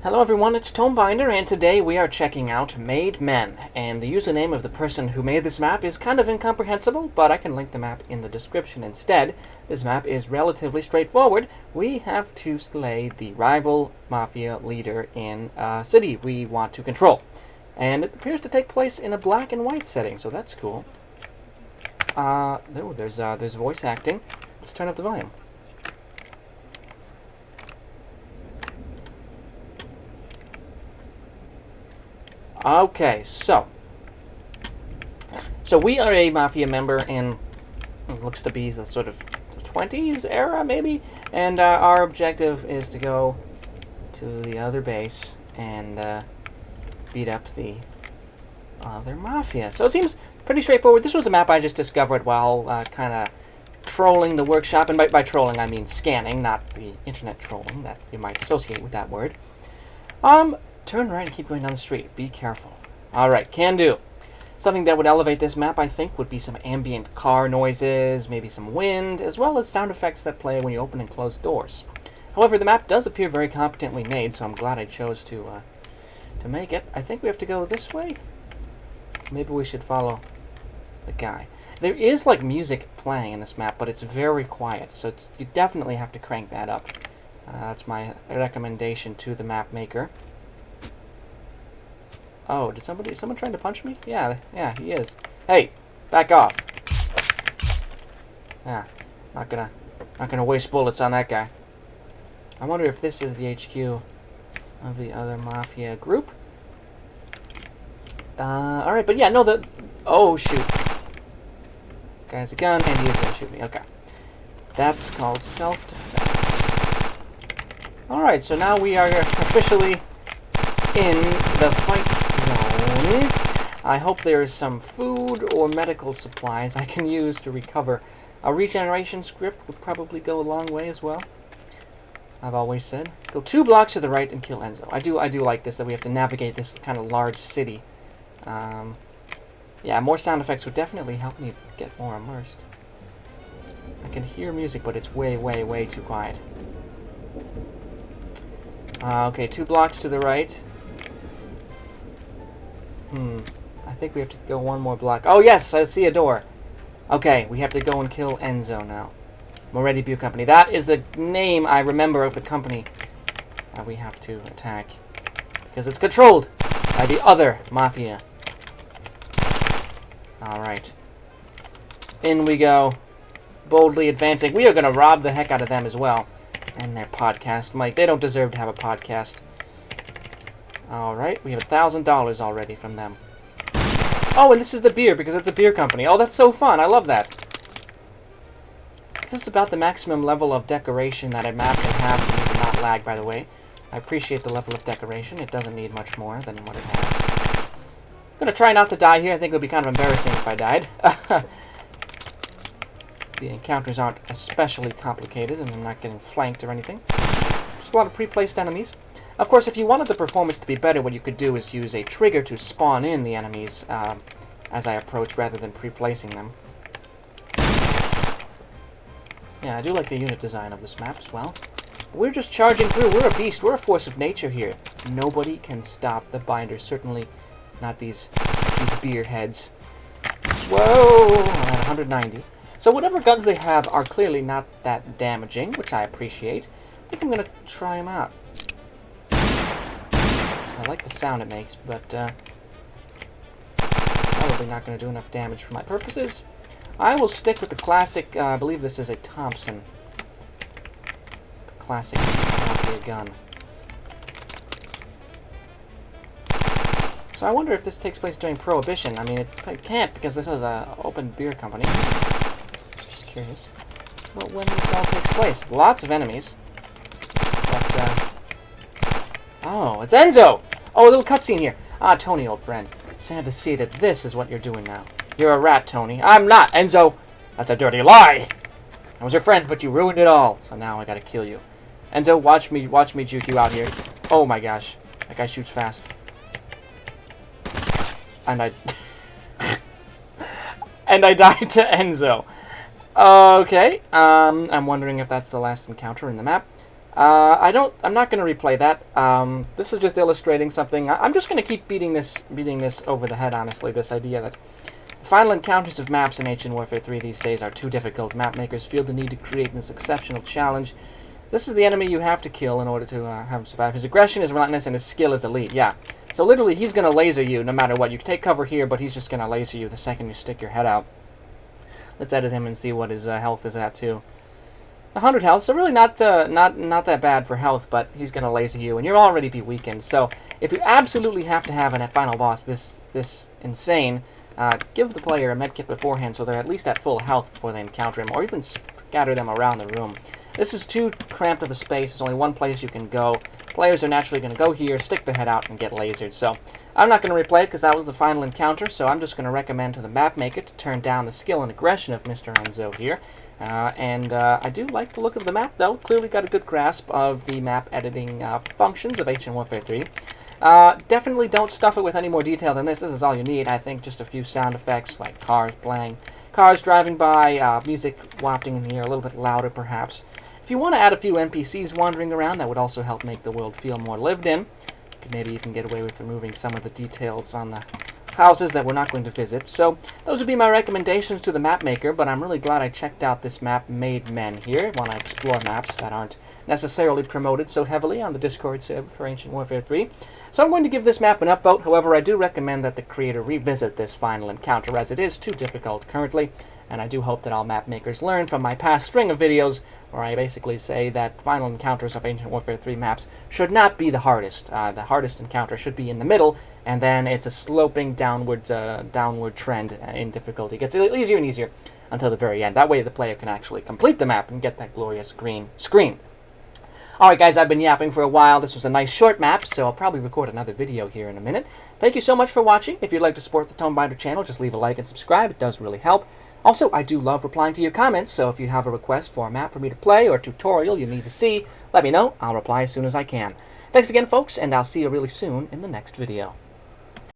Hello everyone, it's Tomebinder, and today we are checking out Made Men. And the username of the person who made this map is kind of incomprehensible, but I can link the map in the description instead. This map is relatively straightforward. We have to slay the rival mafia leader in a city we want to control. And it appears to take place in a black and white setting, so that's cool. There's voice acting. Let's turn up the volume. Okay, so we are a mafia member in what looks to be the sort of 20s era, maybe, and our objective is to go to the other base and beat up the other mafia. So it seems pretty straightforward. This was a map I just discovered while kind of trolling the workshop, and by trolling I mean scanning, not the internet trolling that you might associate with that word. Turn right and keep going down the street. Be careful. Alright, can do. Something that would elevate this map, I think, would be some ambient car noises, maybe some wind, as well as sound effects that play when you open and close doors. However, the map does appear very competently made, so I'm glad I chose to make it. I think we have to go this way. Maybe we should follow the guy. There is, like, music playing in this map, but it's very quiet, so you definitely have to crank that up. That's my recommendation to the map maker. Oh, is someone trying to punch me? Yeah, he is. Hey, back off. Yeah, not gonna waste bullets on that guy. I wonder if this is the HQ of the other mafia group. Alright, but yeah, no, oh, shoot. Guy has a gun, and he is gonna shoot me. Okay. That's called self-defense. Alright, so now we are officially in the fight zone. I hope there is some food or medical supplies I can use to recover. A regeneration script would probably go a long way as well. I've always said. Go 2 blocks to the right and kill Enzo. I do like this, that we have to navigate this kind of large city. Yeah, more sound effects would definitely help me get more immersed. I can hear music, but it's way, way, way too quiet. Okay, 2 blocks to the right. I think we have to go 1 more block. Oh, yes, I see a door. Okay, we have to go and kill Enzo now. Moretti Beer Company. That is the name I remember of the company that we have to attack. Because it's controlled by the other mafia. Alright. In we go. Boldly advancing. We are going to rob the heck out of them as well. And their podcast. Mike, they don't deserve to have a podcast. Alright, we have $1,000 already from them. Oh, and this is the beer, because it's a beer company. Oh, that's so fun. I love that. This is about the maximum level of decoration that a map can have for me to not lag, by the way. I appreciate the level of decoration. It doesn't need much more than what it has. I'm going to try not to die here. I think it would be kind of embarrassing if I died. The encounters aren't especially complicated, and I'm not getting flanked or anything. Just a lot of pre-placed enemies. Of course, if you wanted the performance to be better, what you could do is use a trigger to spawn in the enemies as I approach, rather than pre-placing them. Yeah, I do like the unit design of this map as well. But we're just charging through. We're a beast. We're a force of nature here. Nobody can stop the binder. Certainly not these beer heads. Whoa! I'm at 190. So whatever guns they have are clearly not that damaging, which I appreciate. I think I'm going to try them out. I like the sound it makes, but probably not going to do enough damage for my purposes. I will stick with the classic, I believe this is a Thompson. The classic mafia gun. So I wonder if this takes place during Prohibition. I mean, it can't, because this is an open beer company. Just curious. Well, when this all takes place? Lots of enemies. But, oh, it's Enzo! Oh, a little cutscene here. Ah, Tony, old friend. Sad to see that this is what you're doing now. You're a rat, Tony. I'm not, Enzo! That's a dirty lie! I was your friend, but you ruined it all. So now I gotta kill you. Enzo, watch me juke you out here. Oh my gosh. That guy shoots fast. And I... and I died to Enzo. Okay. I'm wondering if that's the last encounter in the map. I'm not going to replay that. This was just illustrating something. I'm just going to keep beating this over the head, honestly, this idea that the final encounters of maps in Ancient Warfare 3 these days are too difficult. Map makers feel the need to create this exceptional challenge. This is the enemy you have to kill in order to have him survive. His aggression is relentless and his skill is elite. Yeah. So literally, he's going to laser you no matter what. You can take cover here, but he's just going to laser you the second you stick your head out. Let's edit him and see what his health is at, too. 100 health, so really not that bad for health, but he's going to laser you, and you'll already be weakened. So if you absolutely have to have a final boss this insane, give the player a medkit beforehand so they're at least at full health before they encounter him, or even scatter them around the room. This is too cramped of a space. There's only one place you can go. Players are naturally going to go here, stick their head out, and get lasered. So I'm not going to replay it because that was the final encounter, so I'm just going to recommend to the map maker to turn down the skill and aggression of Mr. Enzo here. I do like the look of the map, though. Clearly got a good grasp of the map editing functions of Ancient Warfare 3. Definitely don't stuff it with any more detail than this. This is all you need. I think just a few sound effects like cars playing, cars driving by, music wafting in the air, a little bit louder perhaps. If you want to add a few NPCs wandering around, that would also help make the world feel more lived in. You could maybe even get away with removing some of the details on the houses that we're not going to visit. So those would be my recommendations to the map maker, but I'm really glad I checked out this map Made Men here when I explore maps that aren't necessarily promoted so heavily on the Discord server for Ancient Warfare 3. So I'm going to give this map an upvote. However, I do recommend that the creator revisit this final encounter as it is too difficult currently, and I do hope that all map makers learn from my past string of videos where I basically say that the final encounters of Ancient Warfare 3 maps should not be the hardest. The hardest encounter should be in the middle, and then it's a sloping downward trend in difficulty. It gets easier and easier until the very end. That way the player can actually complete the map and get that glorious green screen. Alright guys, I've been yapping for a while. This was a nice short map, so I'll probably record another video here in a minute. Thank you so much for watching. If you'd like to support the Tomebinder channel, just leave a like and subscribe. It does really help. Also, I do love replying to your comments, so if you have a request for a map for me to play or a tutorial you need to see, let me know. I'll reply as soon as I can. Thanks again, folks, and I'll see you really soon in the next video.